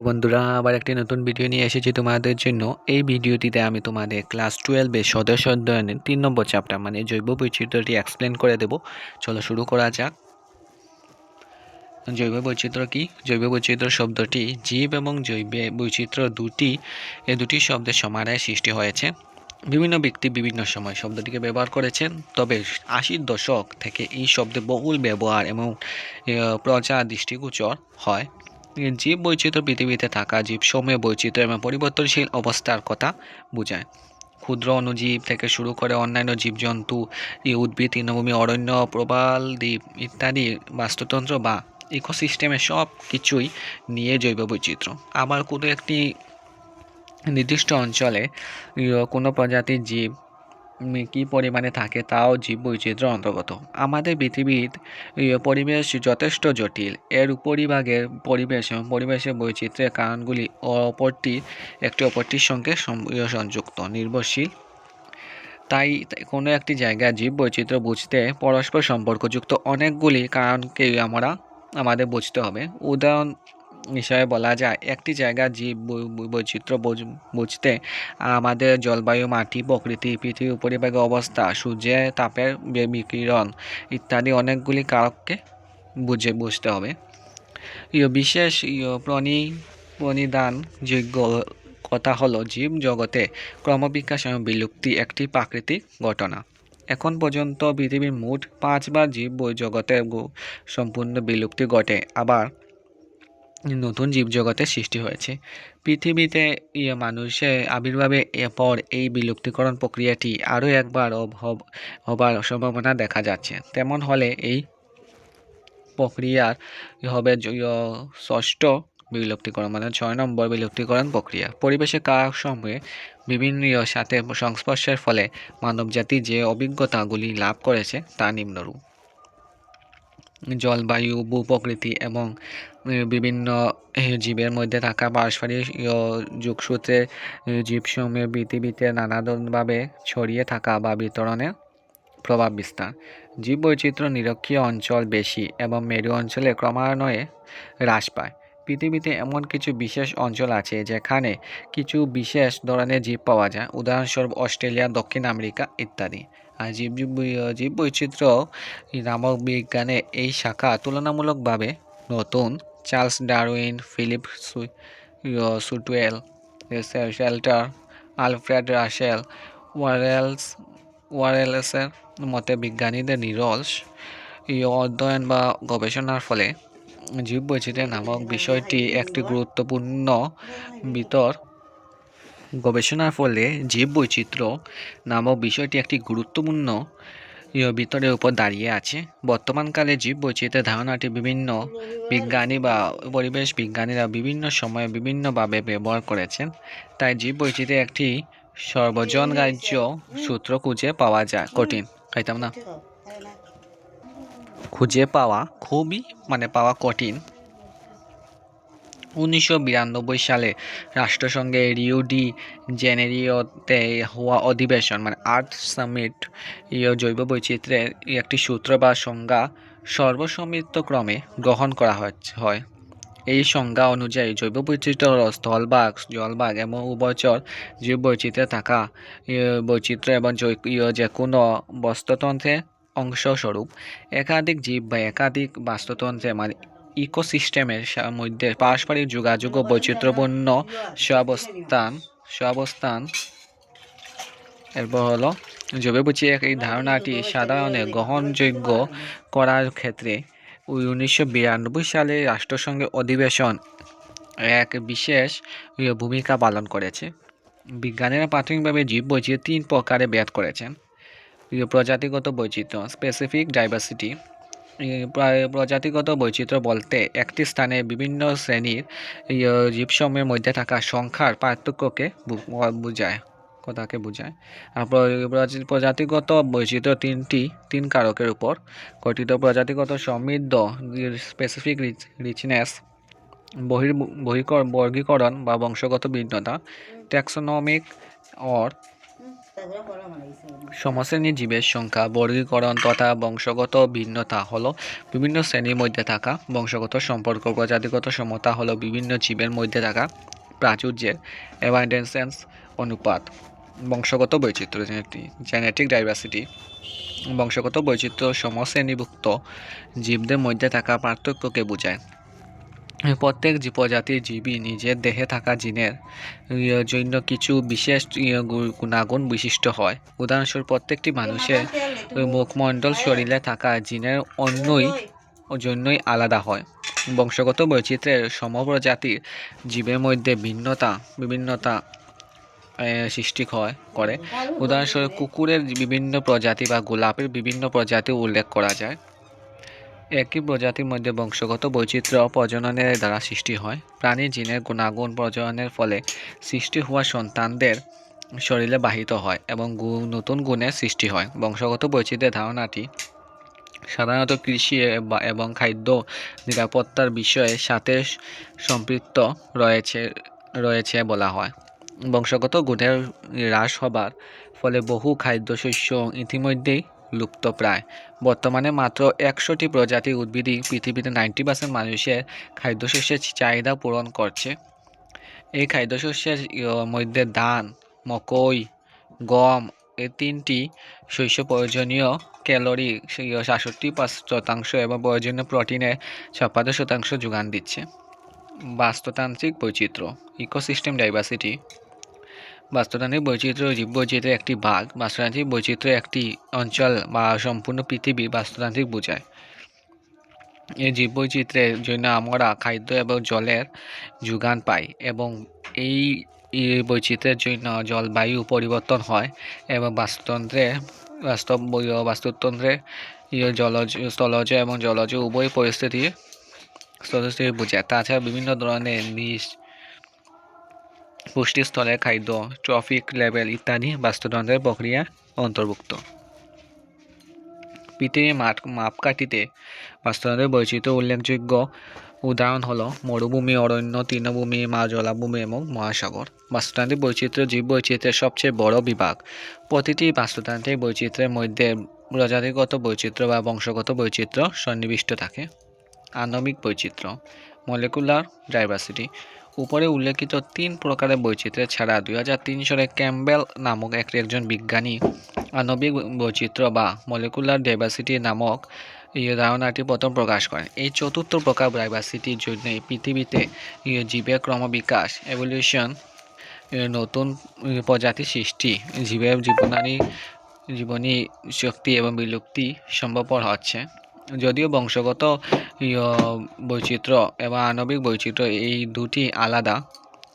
বন্ধুরা, আবার একটি নতুন ভিডিও নিয়ে এসেছি তোমাদের জন্য। এই ভিডিওটিতে আমি তোমাদের ক্লাস 12 সদস্য অধ্যয়নের 3 নম্বর চ্যাপ্টার মানে জৈব বৈচিত্র্যটি এক্সপ্লেন করে দেব। চলো শুরু করা যাক। জৈব বৈচিত্র্য কি? জৈব বৈচিত্র্য শব্দটি জীব এবং জৈব বৈচিত্র্য দুটি শব্দের সমাহারে সৃষ্টি হয়েছে। বিভিন্ন ব্যক্তি বিভিন্ন সময় শব্দটিকে ব্যবহার করেছেন, তবে 80-র দশক থেকে এই শব্দের বহুল ব্যবহার এবং প্রচার দৃষ্টিগোচর হয়। জীব বৈচিত্র্য পৃথিবীতে থাকা জীবসমূহের বৈচিত্র্য এবং পরিবর্তনশীল অবস্থার কথা বোঝায়। ক্ষুদ্র অণুজীব থেকে শুরু করে অন্যান্য জীবজন্তু, উদ্ভিদ, তৃণভূমি, অরণ্য, প্রবাল দ্বীপ ইত্যাদি বাস্তুতন্ত্র বা ইকোসিস্টেমের সব কিছুই নিয়ে জৈব বৈচিত্র্য। আবার কোনো একটি নির্দিষ্ট অঞ্চলে কোনো প্রজাতির জীব কী পরিমাণে থাকে তাও জীব বৈচিত্র্যের অন্তর্গত। আমাদের পৃথিবীর পরিবেশ যথেষ্ট জটিল। এর উপরিভাগের পরিবেশ এবং পরিবেশের বৈচিত্র্যের কারণগুলি একটি অপরটির সঙ্গে সংযুক্ত, নির্ভরশীল। তাই কোনো একটি জায়গায় জীব বৈচিত্র্য বুঝতে পরস্পর সম্পর্কযুক্ত অনেকগুলি কারণকেই আমাদের বুঝতে হবে। উদাহরণ হিসাবে বলা যায়, একটি জায়গার জীব বৈচিত্র্য বুঝতে আমাদের জলবায়ু, মাটি, প্রকৃতি, পৃথিবীর উপরিভাগের অবস্থা, সূর্যের তাপের বিকিরণ ইত্যাদি অনেকগুলি কারককে বুঝতে হবে। বিশেষ প্রণিধানযোগ্য কথা হলো জীব জগতে ক্রমবিকাশ এবং বিলুপ্তি একটি প্রাকৃতিক ঘটনা। এখন পর্যন্ত পৃথিবীর মোট 5বার জীব জগতে সম্পূর্ণ বিলুপ্তি ঘটে, আবার নতুন জীবজগতের সৃষ্টি হয়েছে। পৃথিবীতে মানুষের আবির্ভাবের পর এই বিলুপ্তিকরণ প্রক্রিয়াটি আরও একবার হবার সম্ভাবনা দেখা যাচ্ছে। তেমন হলে এই প্রক্রিয়ার হবে ষষ্ঠ বিলুপ্তিকরণ, মানে 6 নম্বর বিলুপ্তিকরণ প্রক্রিয়া। পরিবেশের কারকসমূহে বিভিন্ন সাথে সংস্পর্শের ফলে মানবজাতি যে অভিজ্ঞতাগুলি লাভ করেছে তা নিম্নরূপ: জলবায়ু, ভূপ্রকৃতি এবং বিভিন্ন জীবের মধ্যে থাকা পারস্পরিক যোগসূত্রে জীবসমূহে পৃথিবীতে নানাভাবে ছড়িয়ে থাকা বা বিতরণের প্রভাব বিস্তার। জীববৈচিত্র্য নিরক্ষীয় অঞ্চল বেশি এবং মেরু অঞ্চলে ক্রমান্বয়ে হ্রাস পায়। পৃথিবীতে এমন কিছু বিশেষ অঞ্চল আছে যেখানে কিছু বিশেষ ধরনের জীব পাওয়া যায়, উদাহরণস্বরূপ অস্ট্রেলিয়া, দক্ষিণ আমেরিকা ইত্যাদি। আর জীববৈচিত্র্য নামক বিজ্ঞানের এই শাখা তুলনামূলকভাবে নতুন। চার্লস ডারউইন, ফিলিপ সুটওয়েল, শেল্টার, আলফ্রেড রাসেল ওয়ারেলসের মতে বিজ্ঞানীদের নিরলস অধ্যয়ন বা গবেষণার ফলে জীববৈচিত্র্য নামক বিষয়টি একটি গুরুত্বপূর্ণ বিতরের উপর দাঁড়িয়ে আছে। বর্তমানকালে জীববৈচিত্র্যের ধারণাটি বিভিন্ন বিজ্ঞানী বা পরিবেশ বিজ্ঞানীরা বিভিন্ন সময়ে বিভিন্নভাবে ব্যবহার করেছেন। তাই জীববৈচিত্র্যের একটি সর্বজনগ্রাহ্য সূত্র খুঁজে পাওয়া কঠিন। পাওয়া কঠিন। 1992 সালে রাষ্ট্রসংঘে রিও ডি জেনেরিওতে হওয়া অধিবেশন আর্থ সামিট জৈব বৈচিত্র্যের একটি সূত্র বা সংজ্ঞা সর্বসম্মতক্রমে গ্রহণ করা হয়। এই সংজ্ঞা অনুযায়ী জৈব বৈচিত্র্য হল স্থলভাগ, জলভাগ এবং উভয়চর জীববৈচিত্র্যে থাকা বৈচিত্র্য এবং যে কোনো বাস্তুতন্ত্রের অংশস্বরূপ একাধিক জীব বা একাধিক বাস্তুতন্ত্রের ইকোসিস্টেমের মধ্যে পারস্পরিক যোগাযোগ ও বৈচিত্র্যপূর্ণ সহাবস্থান। এরপর হলো জৈব বৈচিত্র্যের এই ধারণাটি সাধারণে গ্রহণযোগ্য করার ক্ষেত্রে 1992 সালে রাষ্ট্রসংঘের অধিবেশন এক বিশেষ ভূমিকা পালন করেছে। বিজ্ঞানীরা প্রাথমিকভাবে জীব বৈচিত্র্য 3 প্রকারে ভেদ করেছেন: প্রজাতিগত বৈচিত্র্য, স্পেসিফিক ডাইভার্সিটি। প্রজাতিগত বৈচিত্র্য বলতে একটি স্থানে বিভিন্ন শ্রেণীর জীবসমূহের মধ্যে থাকা সংখ্যার পার্থক্যকে বোঝায়। আর প্রজাতিগত বৈচিত্র্য তিন কারকের উপর গঠিত: প্রজাতিগত সমৃদ্ধ, স্পেসিফিক রিচনেস; বর্গীকরণ বা বংশগত ভিন্নতা, ট্যাক্সোনমিক; সমশ্রেণীর জীবের সংখ্যা, বর্গীকরণ তথা বংশগত ভিন্নতা হলো বিভিন্ন শ্রেণীর মধ্যে থাকা বংশগত সম্পর্ক। প্রজাতিগত সমতা হলো বিভিন্ন জীবের মধ্যে থাকা প্রাচুর্যের অ্যাবান্ডেন্স অনুপাত। বংশগত বৈচিত্র্য জেনেটিক ডাইভার্সিটি। বংশগত বৈচিত্র্য সমশ্রেণীভুক্ত জীবদের মধ্যে থাকা পার্থক্যকে বোঝায়। প্রত্যেক প্রজাতির জীবই নিজের দেহে থাকা জিনের জন্য কিছু বিশেষ গুণাগুণ বিশিষ্ট হয়। উদাহরণস্বরূপ প্রত্যেকটি মানুষের মুখমণ্ডল শরীরে থাকা জিনের জন্যই আলাদা হয়। বংশগত বৈচিত্র্যের সমপ্রজাতির জীবের মধ্যে বিভিন্নতা সৃষ্টি করে। উদাহরণস্বরূপ কুকুরের বিভিন্ন প্রজাতি বা গোলাপের বিভিন্ন প্রজাতি উল্লেখ করা যায়। একই প্রজাতির মধ্যে বংশগত বৈচিত্র্য প্রজননের দ্বারা সৃষ্টি হয়। প্রাণীর জিনের গুণাগুণ প্রজননের ফলে সৃষ্টি হওয়া সন্তানদের শরীরে বাহিত হয় এবং নতুন গুণের সৃষ্টি হয়। বংশগত বৈচিত্র্যের ধারণাটি সাধারণত কৃষি এবং খাদ্য নিরাপত্তার বিষয়ের সাথে সম্পৃক্ত রয়েছে বলা হয়। বংশগত গুণের হ্রাস হবার ফলে বহু খাদ্যশস্য ইতিমধ্যেই লুপ্তপ্রায়। বর্তমানে মাত্র 100টি প্রজাতির উদ্ভিদই পৃথিবীতে 90% মানুষের খাদ্যশস্যের চাহিদা পূরণ করছে। এই খাদ্যশস্যের মধ্যে ধান, মকই, গম এই তিনটি শস্য প্রয়োজনীয় ক্যালোরি 67% এবং প্রয়োজনীয় প্রোটিনের 56% যোগান দিচ্ছে। বাস্তুতান্ত্রিক বৈচিত্র্য ইকোসিস্টেম ডাইভার্সিটি। বাস্তুতান্ত্রিক বৈচিত্র্য জীববৈচিত্র্যের একটি ভাগ। বাস্তুতান্ত্রিক বৈচিত্র্য একটি অঞ্চল বা সম্পূর্ণ পৃথিবী বাস্তুতান্ত্রিক বোঝায়। এই জীববৈচিত্র্যের জন্য আমরা খাদ্য এবং জলের যোগান পাই এবং এই বৈচিত্র্যের জন্য জলবায়ু পরিবর্তন হয় এবং বাস্তুতন্ত্রে স্থলজ এবং জলজ উভয় পরিস্থিতি বোঝায়। তাছাড়া বিভিন্ন ধরনের পুষ্টিস্তরের খাদ্য, ট্রফিক লেভেল ইত্যাদি বাস্তুতন্ত্রের প্রক্রিয়া অন্তর্ভুক্ত। পৃথিবীর মাপকাঠিতে বাস্তুতন্ত্রের বৈচিত্র্য উল্লেখযোগ্য উদাহরণ হলো মরুভূমি, অরণ্য, তৃণভূমি, জলাভূমি এবং মহাসাগর। বাস্তুতান্ত্রিক বৈচিত্র্য জীববৈচিত্র্যের সবচেয়ে বড় বিভাগ। প্রতিটি বাস্তুতান্ত্রিক বৈচিত্র্যের মধ্যে প্রজাতিগত বৈচিত্র্য বা বংশগত বৈচিত্র্য সন্নিবিষ্ট থাকে। আণবিক বৈচিত্র্য মলিকুলার ডাইভার্সিটি। উপরে উল্লেখিত 3 প্রকারের বৈচিত্র্য ছাড়া 2003 সালে ক্যাম্পবেল নামক একজন বিজ্ঞানী আণবিক বৈচিত্র্য বা মলিকুলার ডাইভার্সিটি নামক এই ধারণাটি প্রথম প্রকাশ করেন। এই চতুর্থ প্রকার ডাইভার্সিটির জন্য পৃথিবীতে জীবের ক্রমবিকাশ এভলিউশন, নতুন প্রজাতি সৃষ্টি, জীবের জীবনী শক্তি এবং বিলুপ্তি সম্ভবপর হচ্ছে। যদিও বংশগত বৈচিত্র্য এবং আণবিক বৈচিত্র্য এই দুটি আলাদা,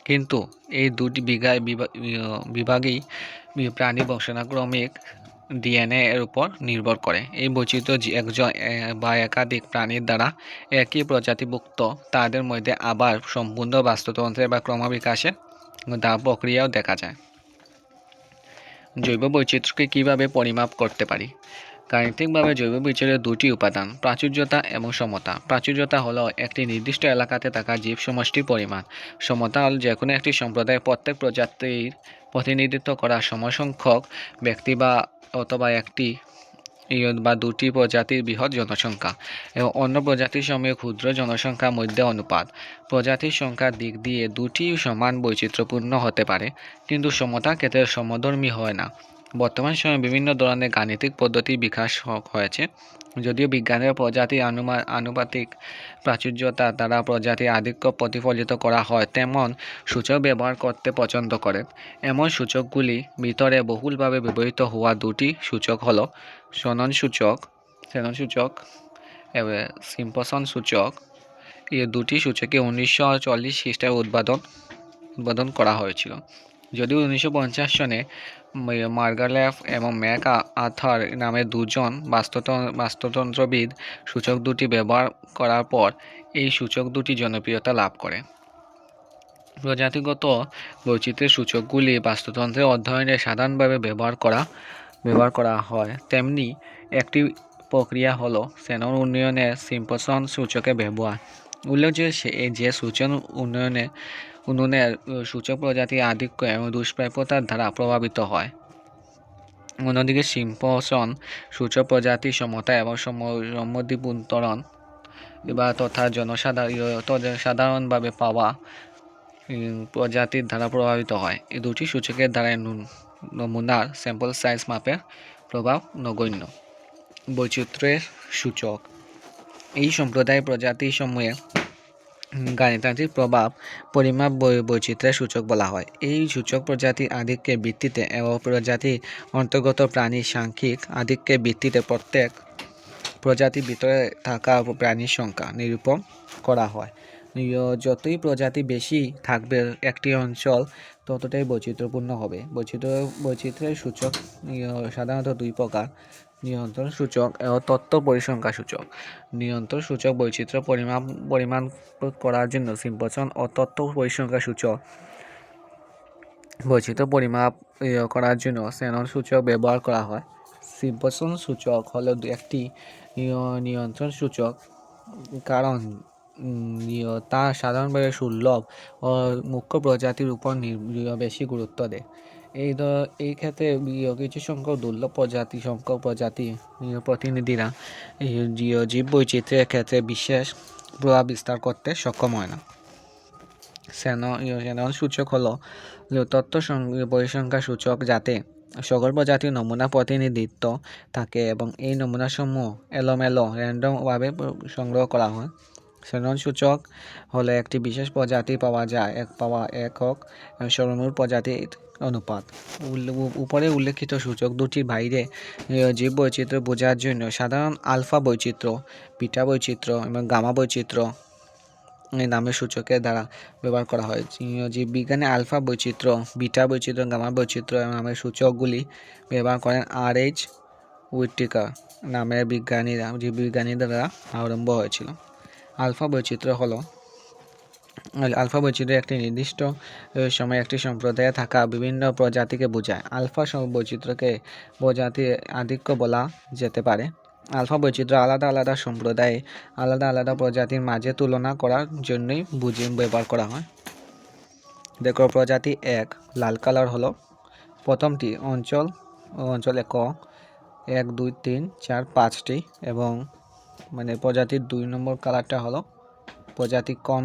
কিন্তু এই দুটি বিভাগই প্রাণী বংশানুক্রমিক ডিএনএ এর উপর নির্ভর করে। এই বৈচিত্র্য একজন বা একাধিক প্রাণীর দ্বারা একই প্রজাতিভুক্ত তাদের মধ্যে আবার সম্পূর্ণ বাস্তুতন্ত্রের বা ক্রমবিকাশের প্রক্রিয়াও দেখা যায়। জৈব বৈচিত্র্যকে কিভাবে পরিমাপ করতে পারি? গাণিতিকভাবে জৈব বৈচিত্র্যের দুটি উপাদান, প্রাচুর্যতা এবং সমতা। প্রাচুর্যতা হলো একটি নির্দিষ্ট এলাকাতে থাকা জীব সমষ্টির পরিমাণ। সমতা হল যেকোনো একটি সম্প্রদায়ের প্রত্যেক প্রজাতির প্রতিনিধিত্ব করা সমসংখ্যক ব্যক্তি অথবা একটি বা দুটি প্রজাতির বৃহৎ জনসংখ্যা এবং অন্য প্রজাতির সঙ্গে ক্ষুদ্র জনসংখ্যার মধ্যে অনুপাত। প্রজাতির সংখ্যার দিক দিয়ে দুটি সমান বৈচিত্র্যপূর্ণ হতে পারে, কিন্তু সমতার ক্ষেত্রে সমধর্মী হয় না। বর্তমান সময়ে বিভিন্ন ধরনের গাণিতিক পদ্ধতির বিকাশ হয়েছে। যদিও বিজ্ঞানের প্রজাতির আনুপাতিক প্রাচুর্যতা দ্বারা প্রজাতির আধিক্য প্রতিফলিত করা হয়, তেমন সূচক ব্যবহার করতে পছন্দ করেন। এমন সূচকগুলি ভিতরে বহুলভাবে ব্যবহৃত হওয়া দুটি সূচক হল শেনন সূচক এবং সিম্পসন সূচক। এই দুটি সূচকে 1940 খ্রিস্টাব্দে উদ্ভাবন করা হয়েছিল। যদিও 1950 সনে মার্গালেফ এবং ম্যাক আর্থার নামে দুজন বাস্তুতন্ত্রবিদ সূচক দুটি ব্যবহার করার পর এই সূচক দুটি জনপ্রিয়তা লাভ করে। প্রজাতিগত বৈচিত্র্যের সূচকগুলি বাস্তুতন্ত্রের অধ্যয়নে সাধারণভাবে ব্যবহার করা হয়। তেমনি একটি প্রক্রিয়া হলো শেনন উন্নয়নের সিম্পসন সূচকের ব্যবহার। উল্লেখযোগ্য যে সূচক উন্নয়নের সূচক প্রজাতির আধিক্য এবং দুষ্প্রাপ্যতার দ্বারা প্রভাবিত হয়। অন্যদিকে সিম্পসন সূচক প্রজাতি সমতা এবং সম্মতিপুন্তরণ তথা সাধারণভাবে পাওয়া প্রজাতির দ্বারা প্রভাবিত হয়। এই দুটি সূচকের দ্বারা নমুনার স্যাম্পল সাইজ মাপের প্রভাব নগণ্য। বৈচিত্র্যের সূচক এই সম্প্রদায় প্রজাতি সমূহের গাণিতিক প্রভাব পরিমাপ বৈচিত্র্যের সূচক বলা হয়। এই সূচক প্রজাতির আধিক্যের ভিত্তিতে এবং প্রজাতির অন্তর্গত প্রাণীর সাংখ্যিক আধিক্যের ভিত্তিতে প্রত্যেক প্রজাতির ভিতরে থাকা প্রাণীর সংখ্যা নিরূপণ করা হয়। যতই প্রজাতি বেশি থাকবে একটি অঞ্চল ততটাই বৈচিত্র্যপূর্ণ হবে। বৈচিত্র্যের সূচক সাধারণত দুই প্রকার: নিয়ন্ত্রণ সূচক ও তথ্য পরিসংখ্যা সূচক। নিয়ন্ত্রণ সূচক বৈচিত্র্য পরিমাণ করার জন্য সিম্পসন ও তথ্য পরিসংখ্যা সূচক বৈচিত্র্য পরিমাপ করার জন্য শেনন সূচক ব্যবহার করা হয়। সিম্পসন সূচক হলো একটি নিয়ন্ত্রণ সূচক, কারণ তা সাধারণভাবে সুলভ ও মুখ্য প্রজাতির উপর বেশি গুরুত্ব দেয়। এই ক্ষেত্রে কিছু সংখ্যক দুর্লভ প্রজাতি প্রতিনিধিরা জীব বৈচিত্র্যের ক্ষেত্রে বিশেষ প্রভাব বিস্তার করতে সক্ষম হয় না। শেনন সূচক হলো তথ্য পরিসংখ্যা সূচক, যাতে সকল প্রজাতির নমুনা প্রতিনিধিত্ব থাকে এবং এই নমুনাসমূহ এলোমেলো র্যান্ডম ভাবে সংগ্রহ করা হয়। শেনন সূচক হলো একটি বিশেষ প্রজাতি পাওয়া একক সর্বমোট প্রজাতির অনুপাত। উপরে উল্লেখিত সূচক দুটির বাইরে জীব বৈচিত্র্য বোঝার জন্য সাধারণ আলফা বৈচিত্র্য, বিটা বৈচিত্র্য এবং গামা বৈচিত্র্য এই নামের সূচকের দ্বারা ব্যবহার করা হয়। জীববিজ্ঞানে আলফা বৈচিত্র্য, বিটা বৈচিত্র্য, গামা বৈচিত্র্য নামের সূচকগুলি ব্যবহার করেন আর.এইচ. হুইটেকার নামের জীববিজ্ঞানী দ্বারা আরম্ভ হয়েছিল। আলফা বৈচিত্র্য একটি নির্দিষ্ট সময়ে একটি সম্প্রদায়ে থাকা বিভিন্ন প্রজাতিকে বোঝায়। আলফা বৈচিত্র্যকে প্রজাতির আধিক্য বলা যেতে পারে। আলফা বৈচিত্র্য আলাদা আলাদা সম্প্রদায়ে আলাদা আলাদা প্রজাতির মাঝে তুলনা করার জন্যই ব্যবহার করা হয়। দেখো, প্রজাতি 1 লাল কালার হলো প্রথমটি অঞ্চলে 1, 2, 3, 4, 5টি, এবং প্রজাতির 2 নম্বর কালারটা হলো প্রজাতি কর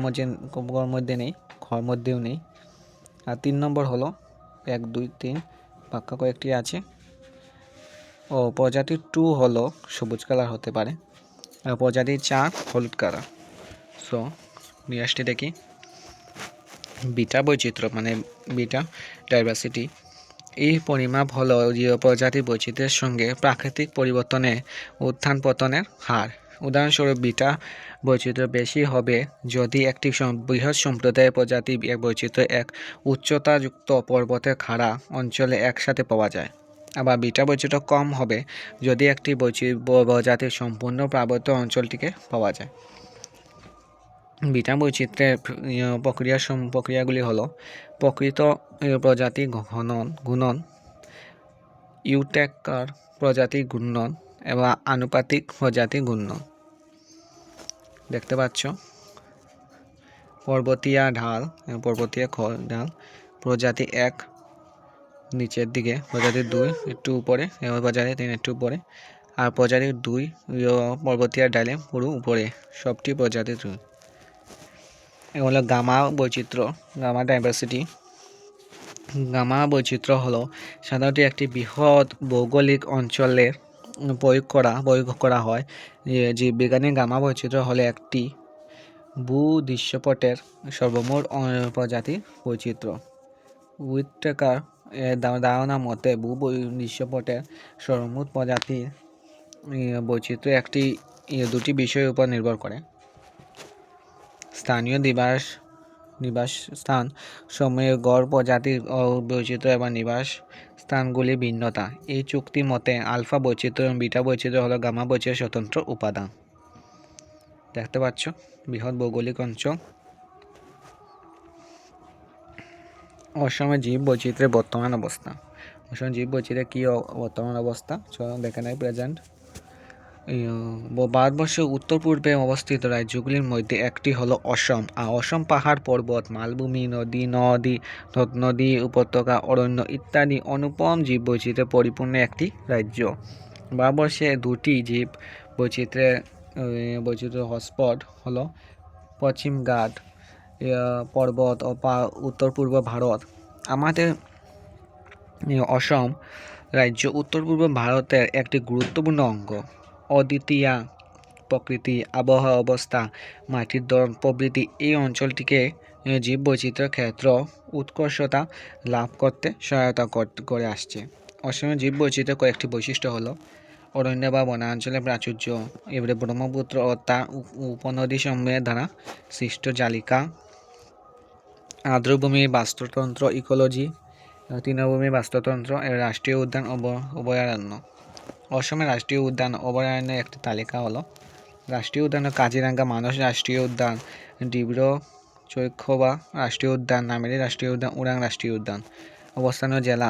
মধ্যে নেই, খর মধ্যেও নেই। আর 3 নম্বর হলো 1, 2, 3 পাক্কা কয়েকটি আছে। প্রজাতি 2 হলো সবুজ কালার হতে পারে, আর প্রজাতি 4 হলুদ কালার। নিয়ে আসতে দেখি বিটা বৈচিত্র্য, বিটা ডাইভার্সিটি। এই পরিমাপ হলো প্রজাতির বৈচিত্র্যের সঙ্গে প্রাকৃতিক পরিবর্তনের উত্থান পতনের হার। উদাহরণস্বরূপ, বিটা বৈচিত্র্য বেশি হবে যদি একটি বৃহৎ সম্প্রদায়ের প্রজাতি বৈচিত্র্য এক উচ্চতাযুক্ত পর্বতের খাড়া অঞ্চলে একসাথে পাওয়া যায়। আবার বিটা বৈচিত্র্য কম হবে যদি একটি প্রজাতির সম্পূর্ণ পার্বত্য অঞ্চলটিকে পাওয়া যায়। বিটা বৈচিত্র্যের প্রক্রিয়াগুলি হলো প্রকৃত প্রজাতি গুণন, ইউটেকার প্রজাতি ঘূর্ণন এবং আনুপাতিক প্রজাতি ঘূর্ণন। দেখতে পাচ্ছ পর্বতীয় ঢাল প্রজাতি 1 নিচের দিকে, প্রজাতি 2 একটু উপরে এবং প্রজাতি 3 একটু উপরে, আর প্রজাতি 2 পর্বতীয় ঢালে পুরো উপরে, সবটি প্রজাতি 2। এগুলো গামা বৈচিত্র্য, গামা ডাইভার্সিটি। গামা বৈচিত্র্য হলো সাধারণত একটি বৃহৎ ভৌগোলিক অঞ্চলের প্রয়োগ করা হয়। জীববিজ্ঞানী গামা বৈচিত্র্য হলো একটি ভূদৃশ্যপটের সর্বমোট প্রজাতির বৈচিত্র্য। হুইটেকার ধারণা মতে ভূদৃশ্যপটের সর্বমোট প্রজাতির বৈচিত্র্য দুটি বিষয়ের উপর নির্ভর করে: স্থানীয় নিবাস স্থান সময়ের গড় প্রজাতির বৈচিত্র্য এবং নিবাস স্থানগুলির ভিন্নতা। এই চুক্তি মতে আলফা বৈচিত্র্য এবং বিটা বৈচিত্র্য হলো গামা বৈচিত্র্যের স্বতন্ত্র উপাদান। দেখতে পাচ্ছ বৃহৎ ভৌগোলিক অঞ্চল। অসমে জীব বৈচিত্র্যের বর্তমান অবস্থা। অসমে জীব বৈচিত্র্যের কি বর্তমান অবস্থা চলো দেখে নেই। প্রেজেন্ট ভারতবর্ষের উত্তর পূর্বে অবস্থিত রাজ্যগুলির মধ্যে একটি হলো অসম। আর অসম পাহাড় পর্বত, মালভূমি, নদী উপত্যকা, অরণ্য ইত্যাদি অনুপম জীববৈচিত্র্যে পরিপূর্ণ একটি রাজ্য। ভারতবর্ষে দুটি জীব বৈচিত্র্য হটস্পট হলো পশ্চিম ঘাট পর্বত ও উত্তর পূর্ব ভারত। আমাদের অসম রাজ্য উত্তর পূর্ব ভারতের একটি গুরুত্বপূর্ণ অঙ্গ। অদ্বিতীয় প্রকৃতি, আবহাওয়া অবস্থা, মাটির ধরন প্রভৃতি এই অঞ্চলটিকে জীববৈচিত্র্যের ক্ষেত্র উৎকর্ষতা লাভ করতে সহায়তা করে আসছে। অসমের জীববৈচিত্র্যের কয়েকটি বৈশিষ্ট্য হলো অরণ্য বা বনাঞ্চলের প্রাচুর্য, এবারে ব্রহ্মপুত্র ও তার উপনদী সমূহের দ্বারা সৃষ্ট জালিকা, আর্দ্রভূমি বাস্তুতন্ত্র ইকোলজি, তৃণভূমি বাস্তুতন্ত্র, রাষ্ট্রীয় উদ্যান অভয়ারণ্য। অসমের রাষ্ট্রীয় উদ্যান অভয়ারণ্যের একটি তালিকা হলো রাষ্ট্রীয় উদ্যান কাজিরাঙ্গা মানস রাষ্ট্রীয় উদ্যান, ডিব্রু-চৈখোবা রাষ্ট্রীয় উদ্যান, নামেরি রাষ্ট্রীয় উদ্যান, ওরাং রাষ্ট্রীয় উদ্যান। অবস্থানীয় জেলা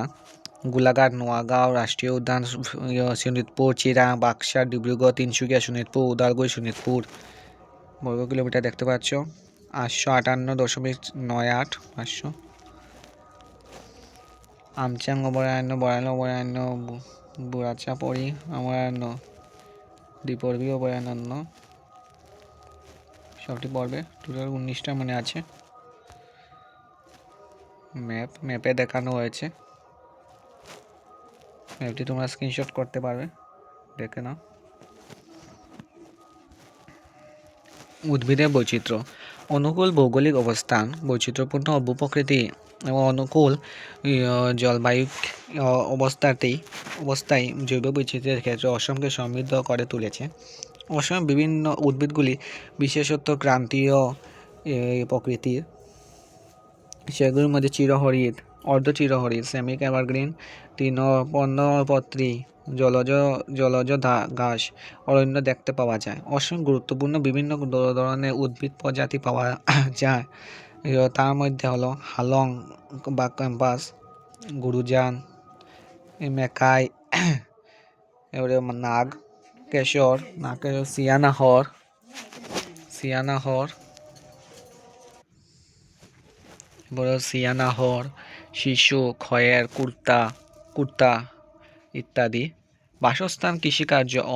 গোলাঘাট, নোয়াগাঁও রাষ্ট্রীয় উদ্যান, শোণিতপুর, চিরাং, বাক্সা, ডিব্রুগড়, তিনসুকিয়া, শোণিতপুর, উদালগুড়ি, শোণিতপুর। বর্গ কিলোমিটার দেখতে পাচ্ছ 858.98 500। আমচাং অভয়ারণ্য, বরাইল অভয়ারণ্য, বুড়াচাপড়ি অভয়ারণ্য, দ্বীপরবি অভয়ারণ্য। সবটি পর্বে টোটাল 19টা মনে আছে। ম্যাপে দেখানো হয়েছে, ম্যাপটি তোমরা স্ক্রিনশট করতে পারবে, দেখে নাও। উদ্ভিদের বৈচিত্র্য, অনুকূল ভৌগোলিক অবস্থান, বৈচিত্র্যপূর্ণ ভূপ্রকৃতি এবং অনুকূল জলবায়ু অবস্থায় জৈব বৈচিত্র্যের ক্ষেত্রে অসমকে সমৃদ্ধ করে তুলেছে। অসমের বিভিন্ন উদ্ভিদগুলি বিশেষত ক্রান্তীয় প্রকৃতির। সেগুলির মধ্যে চিরহরিৎ, অর্ধচিরহরিৎ, সেমি এভারগ্রিন, তৃণপর্ণপত্রী, জলজ ঘাস অরণ্য দেখতে পাওয়া যায়। অসম গুরুত্বপূর্ণ বিভিন্ন ধরনের উদ্ভিদ প্রজাতি পাওয়া যায়। তার মধ্যে হলো হালং বা ক্যাম্পাস, গুরুজান, মেকাই, এবারে নাগকেশর, সিয়ানাহর, শিশু, খয়ের, কুর্তা ইত্যাদি। বাসস্থান, কৃষিকার্য ও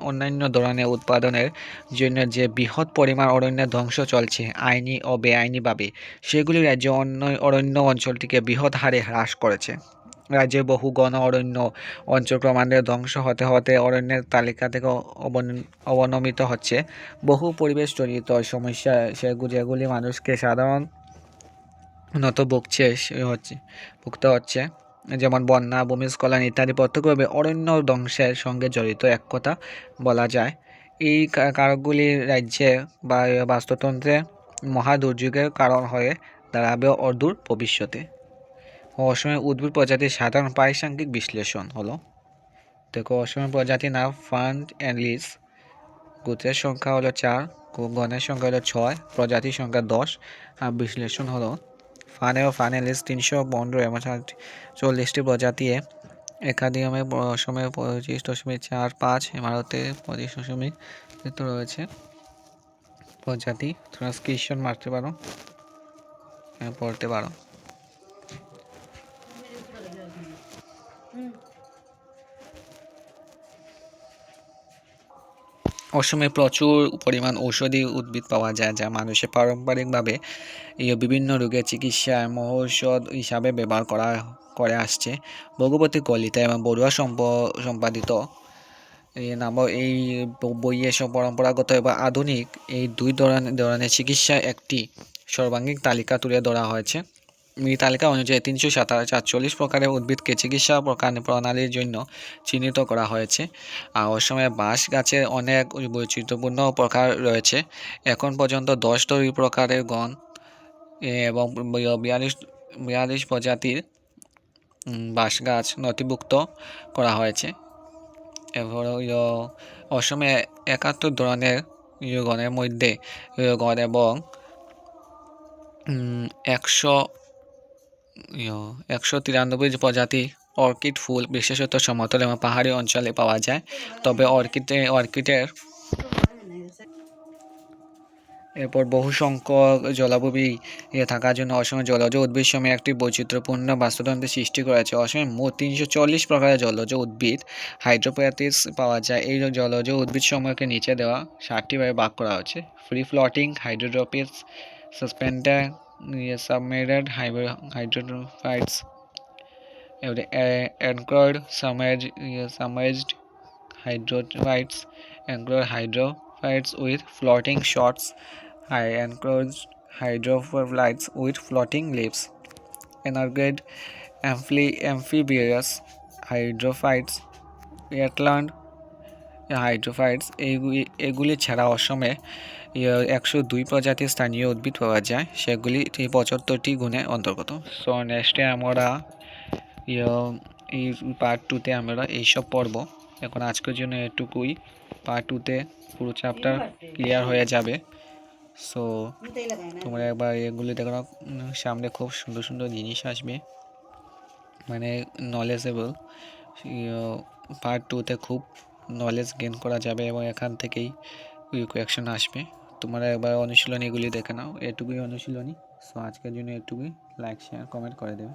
অন্যান্য ধরনের উৎপাদনের জন্য যে বৃহৎ পরিমাণ অরণ্যের ধ্বংস চলছে আইনি ও বেআইনিভাবে, সেগুলি রাজ্য অরণ্য অঞ্চলটিকে বৃহৎ হারে হ্রাস করেছে। রাজ্যে বহু গণ অরণ্য অঞ্চল ক্রমান্বয়ে ধ্বংস হতে হতে অরণ্যের তালিকা থেকে অবনমিত হচ্ছে। বহু পরিবেশজনিত সমস্যা যেগুলি মানুষকে সাধারণত ভুগতে হচ্ছে, যেমন বন্যা, ভূমিস্খলন ইত্যাদি প্রত্যক্ষভাবে অরণ্য ধ্বংসের সঙ্গে জড়িত এক কথা বলা যায়। এই কারকগুলি রাজ্যে বা বাস্তুতন্ত্রে মহা দুর্যোগের কারণ হয়ে দাঁড়াবে অদূর ভবিষ্যতে। অসমের উদ্ভিদ প্রজাতির সাধারণ পারিসাংখ্যিক বিশ্লেষণ হলো, দেখো অসমের প্রজাতির নাম ফার্ন অ্যান্ড লিস, গোত্রের সংখ্যা হলো 4, গণের সংখ্যা হলো 6, প্রজাতির সংখ্যা 10। আর বিশ্লেষণ হলো ফানেলিস 315 এবং 40টি প্রজাতি, একাডিয়ামে অসমে 25.45, ভারতে 25.7 রয়েছে প্রজাতি। তোমরা স্ক্রিনশট মারতে পারো, পড়তে পারো। অসমে প্রচুর পরিমাণ ঔষধি উদ্ভিদ পাওয়া যায়, যা মানুষের পারম্পরিকভাবে বিভিন্ন রোগের চিকিৎসায় মহৌষধ হিসাবে ব্যবহার করে আসছে। ভগবতী কলিতা এবং বড়ুয়া সম্পাদিত এই বইয়ে পরম্পরাগত এবং আধুনিক এই দুই ধরনের চিকিৎসা একটি সর্বাঙ্গীন তালিকা তুলে ধরা হয়েছে। এই তালিকা অনুযায়ী 347 প্রকারের উদ্ভিদকে চিকিৎসা প্রণালীর জন্য চিহ্নিত করা হয়েছে। আর অসমে বাঁশ গাছের অনেক বৈচিত্র্যপূর্ণ প্রকার রয়েছে। এখন পর্যন্ত 10টি প্রকারের গণ এবং 42 প্রজাতির বাঁশ গাছ নথিভুক্ত করা হয়েছে। এবার অসমে 71 ধরনের গণের মধ্যে গণ এবং 193 প্রজাতি অর্কিড ফুল বিশেষত সমতল এবং পাহাড়ি অঞ্চলে পাওয়া যায়। তবে অর্কিডের এরপর বহু সংখ্যক জলাভূমি থাকার জন্য অসমে জলজ উদ্ভিদ সময় একটি বৈচিত্র্যপূর্ণ বাস্তুতন্ত্রের সৃষ্টি করেছে। অসমে মোট 340 প্রকারের জলজ উদ্ভিদ হাইড্রোপ্যাথিস পাওয়া যায়। এই জলজ উদ্ভিদ সমূহকে নিচে দেওয়া 7টি ভাগে ভাগ করা হচ্ছে: ফ্রি ফ্লোটিং হাইড্রোট্রপিস, suspended, submarine hydrophytes, anchored submerged hydrophytes, anchored hydrophytes with floating shoots, anchored hydrophytes with floating leaves, anchored amphibious hydrophytes, wetland হাইড্রোফাইটস। এগুলি ছাড়া অসমে 102 প্রজাতির স্থানীয় উদ্ভিদ পাওয়া যায়, সেগুলি 75টি গুণে অন্তর্গত। সো নেক্সটে আমরা এই পার্ট 2তে আমরা এইসব পড়ব। এখন আজকের জন্য এটুকুই। পার্ট 2তে পুরো চ্যাপ্টার ক্লিয়ার হয়ে যাবে। সো তোমরা একবার এগুলি দেখো, সামনে খুব সুন্দর সুন্দর জিনিস আসবে, মানে নলেজেবল। পার্ট 2তে খুব নলেজ গেইন করা যাবে এবং এখান থেকেই কোয়েকশন আসবে। তোমরা একবার অনুশীলনী এগুলি দেখে নাও, এটুকুই অনুশীলনী। সো আজকের জন্য এটুকুই। লাইক শেয়ার কমেন্ট করে দেবে।